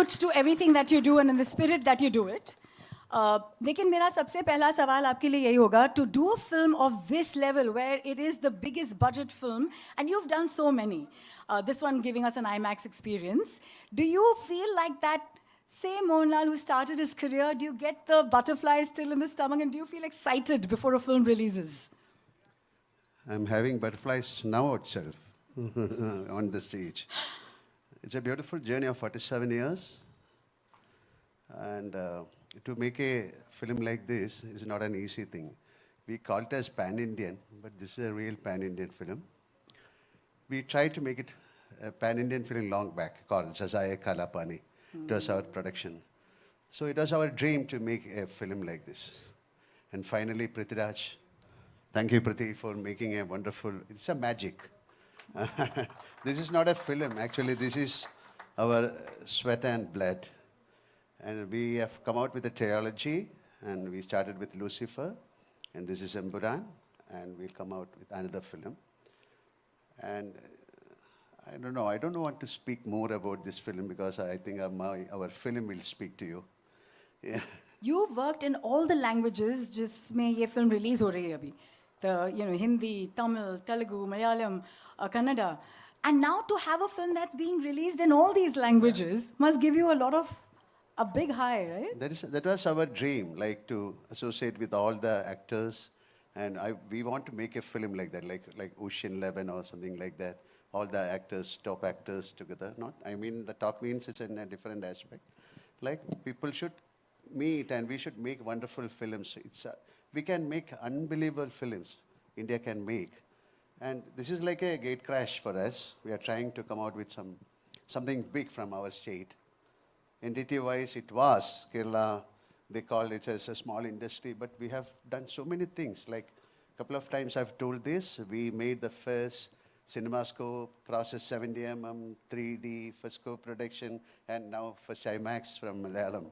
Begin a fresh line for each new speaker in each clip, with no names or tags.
salute to everything that you do and in the spirit that you do it. लेकिन मेरा सबसे पहला सवाल आपके लिए यही होगा, to do a film of this level where it is the biggest budget film and you've done so many, this one giving us an IMAX experience, do you feel like that same Mohan Lal who started his career, do you get the butterflies still in the stomach and do you feel excited before a film releases?
I'm having butterflies now itself on the stage. It's a beautiful journey of 47 years. And to make a film like this is not an easy thing. We call it as pan-Indian, but this is a real pan-Indian film. We tried to make it a pan-Indian film long back called Jazaya Kalapani. It was our production. So it was our dream to make a film like this. And finally, Prithviraj, thank you, Priti, for making a wonderful, it's a magic. This is not a film, actually, this is our sweat and blood. And we have come out with a trilogy, and we started with Lucifer, and this is Emburan, and we'll come out with another film. And I don't want to speak more about this film because I think our film will speak to you. Yeah.
You've worked in all the languages, जिसमें ये film release हो रही है अभी. The Hindi, Tamil, Telugu, Malayalam, Kannada. And now to have a film that's being released in all these languages must give you a big high, right?
That was our dream, like to associate with all the actors. And we want to make a film like that, like Ocean 11 or something like that. All the actors, top actors together. The top means it's in a different aspect. Like people should meet and we should make wonderful films. We can make unbelievable films. India can make. And this is like a gate crash for us. We are trying to come out with something big from our state. Entity-wise, it was Kerala. They called it as a small industry, but we have done so many things. Like a couple of times I've told this, we made the first CinemaScope, process 70mm, 3D, first co-production, and now first IMAX from Malayalam.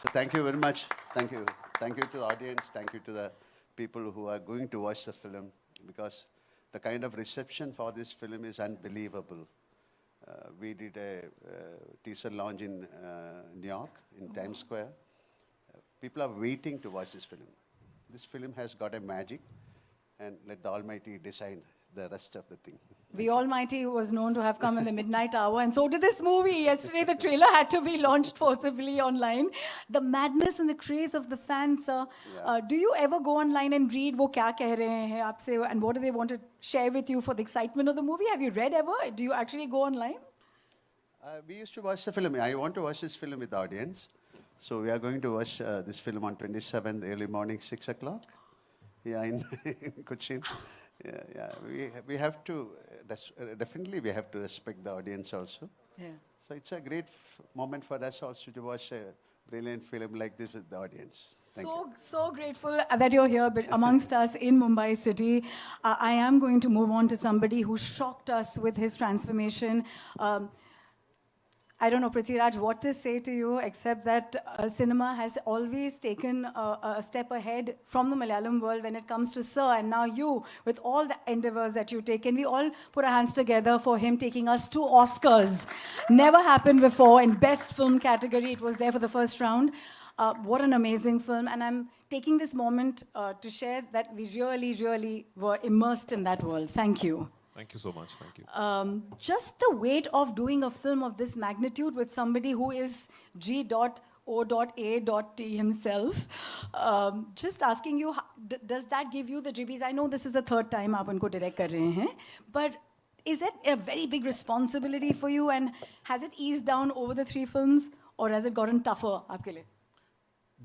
So thank you very much. Thank you. Thank you to the audience. Thank you to the people who are going to watch the film, because the kind of reception for this film is unbelievable. We did a teaser launch in New York, in Times Square. People are waiting to watch this film. This film has got a magic, and let the Almighty decide the rest of the thing.
The Almighty was known to have come in the midnight hour, and so did this movie. Yesterday, the trailer had to be launched forcibly online. The madness and the craze of the fans. Do you ever go online and read वो क्या कह रहे हैं आपसे, and what do they want to share with you for the excitement of the movie? Have you read ever? Do you actually go online?
We used to watch the film. I want to watch this film with the audience. So we are going to watch this film on 27th, early morning, 6 o'clock. Yeah, in Cochin. Yeah. We have to, definitely we have to respect the audience also.
Yeah.
So it's a great moment for us also to watch a brilliant film like this with the audience. Thank you.
So grateful that you're here amongst us in Mumbai city. I am going to move on to somebody who shocked us with his transformation. I don't know, Prithviraj, what to say to you, except that cinema has always taken a step ahead from the Malayalam world when it comes to Sir. And now you, with all the endeavors that you take, can we all put our hands together for him taking us to Oscars? Never happened before. In Best Film category, it was there for the first round. What an amazing film. And I'm taking this moment to share that we really, really were immersed in that world. Thank you.
Thank you so much. Thank you.
Just the weight of doing a film of this magnitude with somebody who is G.O.A.T himself. Just asking you, does that give you the jibbies? I know this is the third time aap unko direct kar rahe hain, but is it a very big responsibility for you, and has it eased down over the 3 films, or has it gotten tougher aapke liye?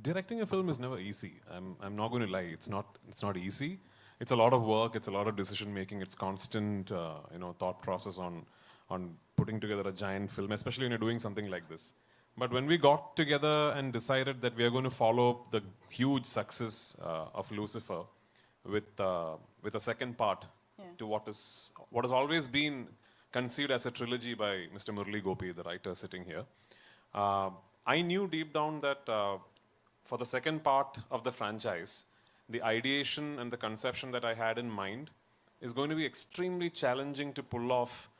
Directing a film is never easy. I'm not going to lie. It's not easy. It's a lot of work, it's a lot of decision making, it's constant thought process on putting together a giant film, especially when you're doing something like this. But when we got together and decided that we are going to follow the huge success of Lucifer with a second part to what has always been conceived as a trilogy by Mr. Murali Gopi, the writer sitting here, I knew deep down that for the second part of the franchise, the ideation and the conception that I had in mind is going to be extremely challenging to pull off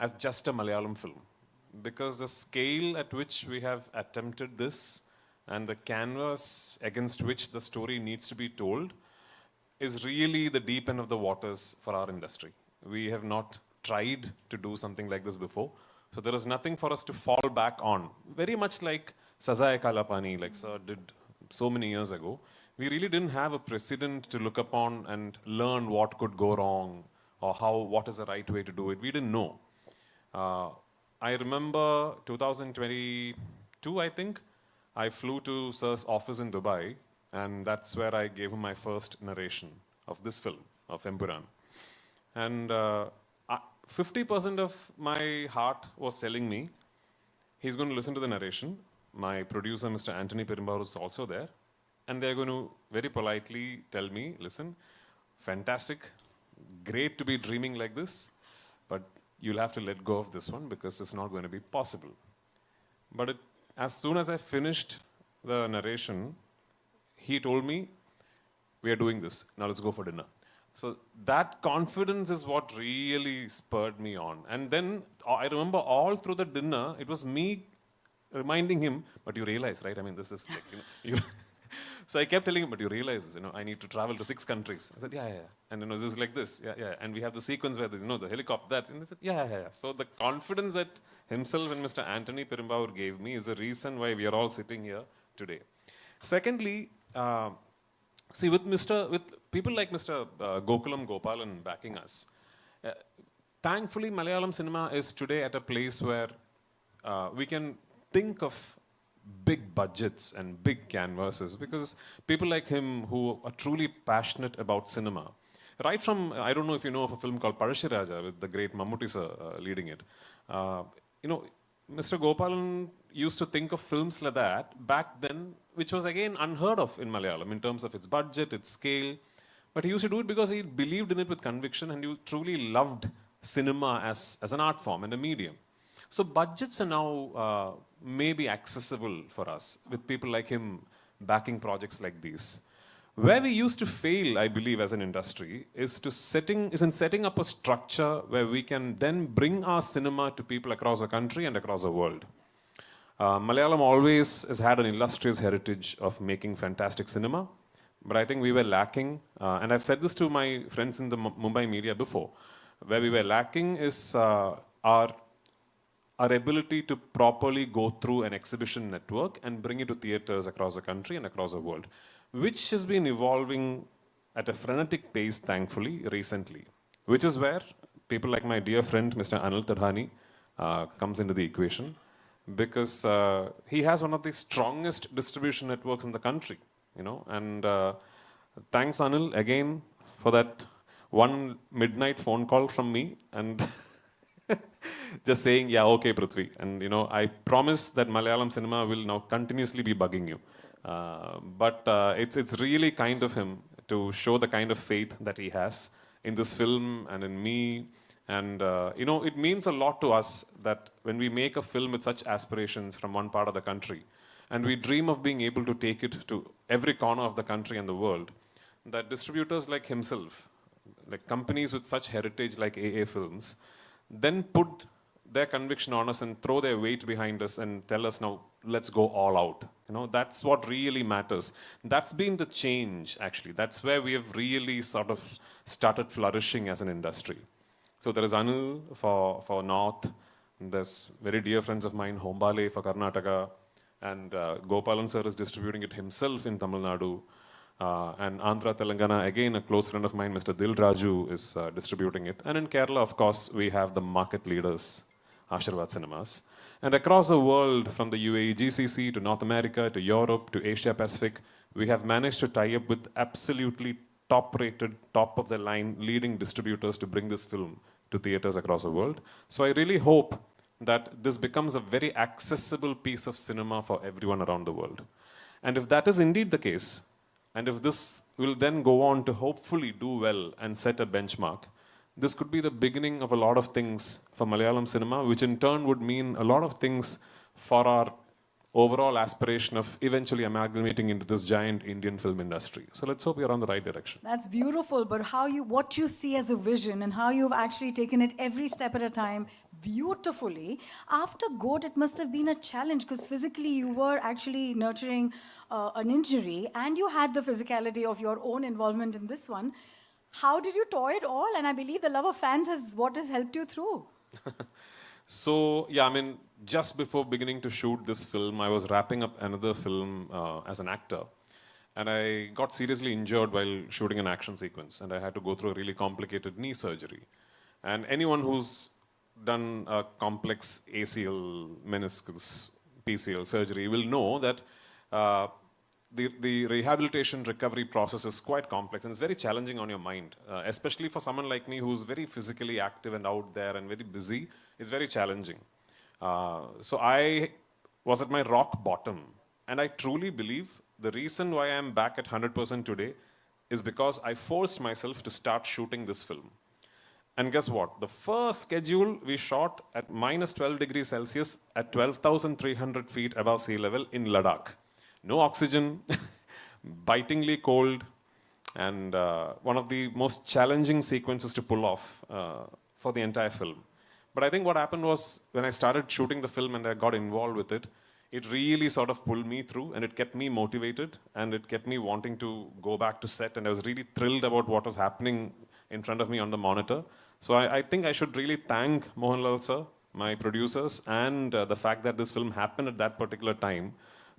as just a Malayalam film. because the scale at which we have attempted this and the canvas against which the story needs to be told is really the deep end of the waters for our industry. We have not tried to do something like this before. So there is nothing for us to fall back on. Very much like Sazae Kalapani, like Sir did so many years ago. We really didn't have a precedent to look upon and learn what could go wrong or what is the right way to do it. We didn't know. I remember 2022, I think, I flew to Sir's office in Dubai, and that's where I gave him my first narration of this film, of Empuran. And 50% of my heart was telling me, he's going to listen to the narration. My producer, Mr. Anthony Perumbavoor, is also there. And they're going to very politely tell me, listen, fantastic, great to be dreaming like this, but you'll have to let go of this one because it's not going to be possible. But as soon as I finished the narration, he told me, we are doing this, now let's go for dinner. So that confidence is what really spurred me on. And then I remember all through the dinner, it was me reminding him, but you realize, right? I mean, this is like, so I kept telling him, but you realize this, I need to travel to 6 countries. I said, yeah. And this is like this, yeah. And we have the sequence where there's, the helicopter, that. And I said, yeah. So the confidence that himself and Mr. Anthony Perumbavoor gave me is the reason why we are all sitting here today. Secondly, see, with people like Mr. Gokulam Gopalan backing us, thankfully Malayalam cinema is today at a place where we can think of big budgets and big canvases because people like him who are truly passionate about cinema, right from, I don't know if you know of a film called Parashiraja with the great Mammootty sir leading it. Mr. Gopalan used to think of films like that back then, which was again unheard of in Malayalam in terms of its budget, its scale. But he used to do it because he believed in it with conviction and he truly loved cinema as an art form and a medium. So budgets are now maybe accessible for us with people like him backing projects like these. Where we used to fail, I believe, as an industry is in setting up a structure where we can then bring our cinema to people across the country and across the world. Malayalam always has had an illustrious heritage of making fantastic cinema, but I think we were lacking, and I've said this to my friends in the Mumbai media before, where we were lacking is our ability to properly go through an exhibition network and bring it to theaters across the country and across the world, which has been evolving at a frenetic pace, thankfully, recently, which is where people like my dear friend, Mr. Anil Tadhani, comes into the equation, because he has one of the strongest distribution networks in the country, and thanks, Anil, again, for that one midnight phone call from me, and just saying, yeah, okay, Prithvi. And, I promise that Malayalam cinema will now continuously be bugging you. But it's really kind of him to show the kind of faith that he has in this film and in me. And, it means a lot to us that when we make a film with such aspirations from one part of the country, and we dream of being able to take it to every corner of the country and the world, that distributors like himself, like companies with such heritage like AA Films, then put their conviction on us and throw their weight behind us and tell us, now, let's go all out. That's what really matters. That's been the change, actually. That's where we have really sort of started flourishing as an industry. So there is Anil for North, there's very dear friends of mine, Hombale for Karnataka, and Gopalan sir is distributing it himself in Tamil Nadu. And Andhra Telangana, again, a close friend of mine, Mr. Dil Raju, is distributing it. And in Kerala, of course, we have the market leaders, Ashirvad Cinemas. And across the world, from the UAE GCC to North America to Europe to Asia Pacific, we have managed to tie up with absolutely top-rated, top-of-the-line leading distributors to bring this film to theaters across the world. So I really hope that this becomes a very accessible piece of cinema for everyone around the world. And if that is indeed the case, and if this will then go on to hopefully do well and set a benchmark, this could be the beginning of a lot of things for Malayalam cinema, which in turn would mean a lot of things for our overall aspiration of eventually amalgamating into this giant Indian film industry. So let's hope we're on the right direction.
That's beautiful, but what you see as a vision and how you've actually taken it every step at a time, beautifully. After Goat, it must have been a challenge because physically you were actually nurturing an injury and you had the physicality of your own involvement in this one. How did you toy it all? And I believe the love of fans is what has helped you through.
So, yeah, I mean, just before beginning to shoot this film, I was wrapping up another film as an actor. And I got seriously injured while shooting an action sequence. And I had to go through a really complicated knee surgery. And anyone who's done a complex ACL, meniscus, PCL surgery will know that the rehabilitation recovery process is quite complex and it's very challenging on your mind, especially for someone like me who's very physically active and out there and very busy. It's very challenging. So I was at my rock bottom, and I truly believe the reason why I'm back at 100% today is because I forced myself to start shooting this film. And guess what? The first schedule we shot at minus 12 degrees Celsius at 12,300 feet above sea level in Ladakh. No oxygen, bitingly cold, and one of the most challenging sequences to pull off for the entire film. But I think what happened was when I started shooting the film and I got involved with it, it really sort of pulled me through and it kept me motivated and it kept me wanting to go back to set, and I was really thrilled about what was happening in front of me on the monitor. So I think I should really thank Mohan Lal sir, my producers, and the fact that this film happened at that particular time,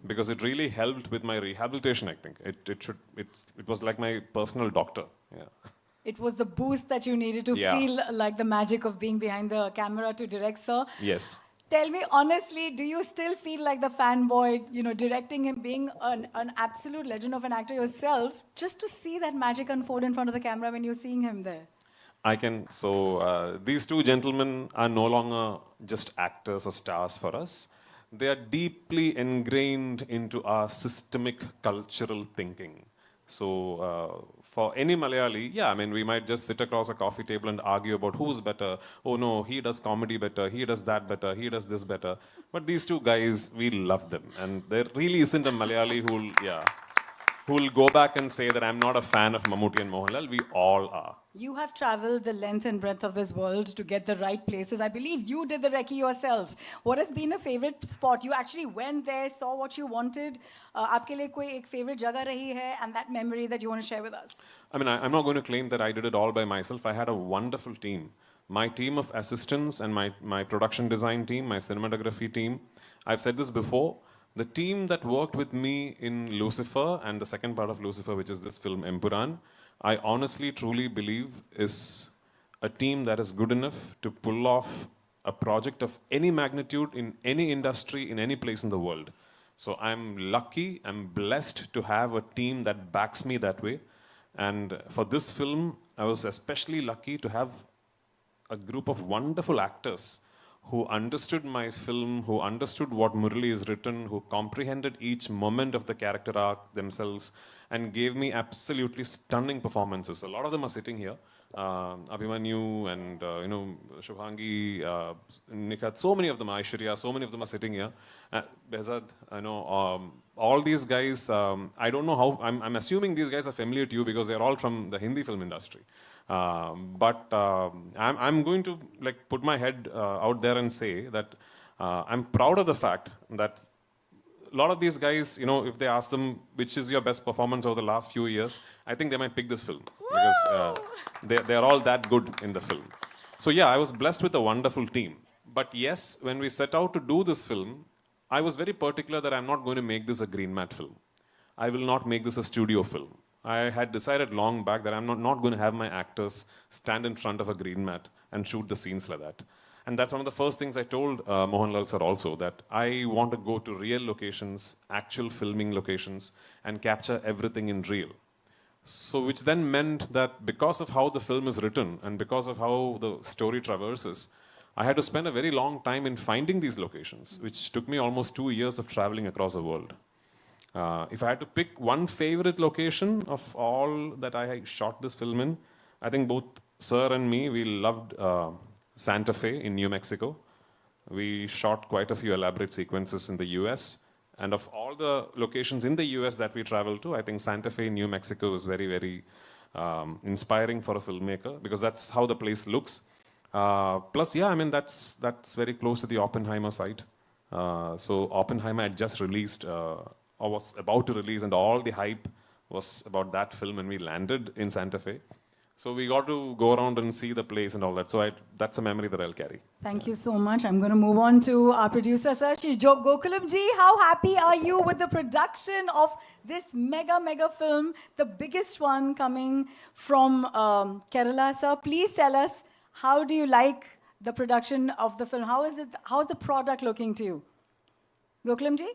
because it really helped with my rehabilitation. I think it was like my personal doctor. Yeah.
It was the boost that you needed to feel like the magic of being behind the camera to direct, sir.
Yes.
Tell me honestly, do you still feel like the fanboy, directing him, being an absolute legend of an actor yourself, just to see that magic unfold in front of the camera when you're seeing him there?
I can. So these two gentlemen are no longer just actors or stars for us. They are deeply ingrained into our systemic cultural thinking. So for any Malayali, yeah, I mean, we might just sit across a coffee table and argue about who's better. Oh no, he does comedy better, he does that better, he does this better. But these two guys, we love them. And there really isn't a Malayali who will go back and say that I'm not a fan of Mammootty and Mohanlal. We all are.
You have traveled the length and breadth of this world to get the right places. I believe you did the recce yourself. What has been a favorite spot? You actually went there, saw what you wanted. आपके लिए कोई एक favorite जगह रही है, and that memory that you want to share with us?
I mean, I'm not going to claim that I did it all by myself. I had a wonderful team. My team of assistants and my production design team, my cinematography team. I've said this before. The team that worked with me in Lucifer and the second part of Lucifer, which is this film Empuran, I honestly, truly believe is a team that is good enough to pull off a project of any magnitude in any industry, in any place in the world. So I'm lucky, I'm blessed to have a team that backs me that way. And for this film, I was especially lucky to have a group of wonderful actors who understood my film, who understood what Murali is written, who comprehended each moment of the character arc themselves, and gave me absolutely stunning performances. A lot of them are sitting here. Abhimanyu and, Shubhangi, Nikhat, so many of them, Aishwarya, so many of them are sitting here. Behzad, all these guys, I don't know how, I'm assuming these guys are familiar to you because they're all from the Hindi film industry. But I'm going to put my head out there and say that I'm proud of the fact that a lot of these guys, if they ask them which is your best performance over the last few years, I think they might pick this film because they're all that good in the film. So yeah, I was blessed with a wonderful team. But yes, when we set out to do this film, I was very particular that I'm not going to make this a green mat film. I will not make this a studio film. I had decided long back that I'm not going to have my actors stand in front of a green mat and shoot the scenes like that. And that's one of the first things I told Mohan Lal sir also, that I want to go to real locations, actual filming locations, and capture everything in real. So which then meant that because of how the film is written and because of how the story traverses, I had to spend a very long time in finding these locations, which took me almost 2 years of traveling across the world. If I had to pick one favorite location of all that I shot this film in, I think both sir and me, we loved Santa Fe in New Mexico. We shot quite a few elaborate sequences in the US. And of all the locations in the US that we traveled to, I think Santa Fe in New Mexico was very, very inspiring for a filmmaker because that's how the place looks. Plus, yeah, I mean, that's very close to the Oppenheimer site. So Oppenheimer had just released, or was about to release, and all the hype was about that film when we landed in Santa Fe. So we got to go around and see the place and all that. So that's a memory that I'll carry.
Thank you so much. I'm going to move on to our producer, Sashi. Gokulamji, how happy are you with the production of this mega film, the biggest one coming from Kerala, sir? Please tell us, how do you like the production of the film? How is the product looking to you? Gokulamji?